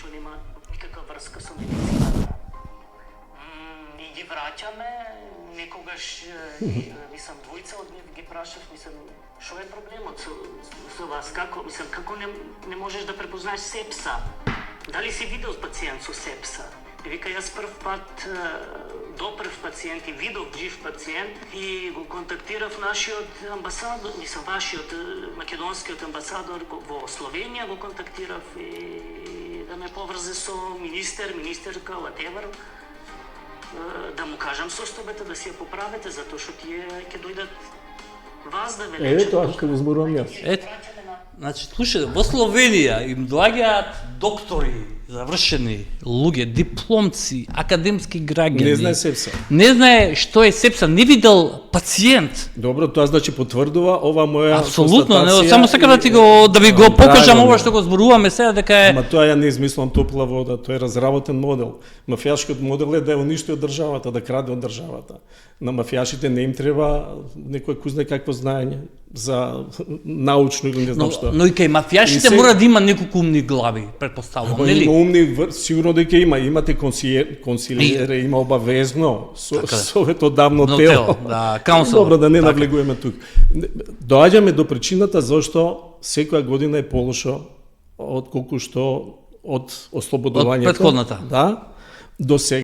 што нема никаква врска со медицината. И ги враќаме, некогаш, мислам, двојца од нив ги прашав, мислам, што е проблемот со вас, како не можеш да препознаеш сепса? Дали си видел пациент со сепса? И вика, јас прв пат допрв пациент и видов жив пациент и го контактирав нашиот амбасадор, мислам, вашиот македонскиот амбасадор во Словенија го контактирав и да ме поврзе со министерка, whatever, да му кажам состојбата, да си ја поправите, затоа што тие ќе дојдат вас да ве лечат. Тоа што го зборувам јас. Значи, слушајте, во Словенија им доаѓаат доктори, завршени луѓе, дипломци, академски граѓани. Не знае сепса. Не знае што е сепса, не видел пациент. Добро, тоа значи потврдува ова моја Апсолутно, констатација. само сакам да ви го покажам ова што го зборуваме сега дека е. Ама тоа ја не измислам топла вода, тоа е разработен модел. Мафијашкиот модел е да ја уништи од државата, да краде од државата. На мафијашите не им треба некој кузне какво знаење за научно или не знам што. Но и кај мафијашите мора да има неколку умни глави, претпоставувам, нели? Има умни, сигурно дека имате консилиере, има обавезно советодавно тело. Да, каунсел. Добро, да не навлегуваме тук. Доаѓаме до причината зашто секоја година е полошо од колку што од ослободувањето. Од претходната. Да, до сега.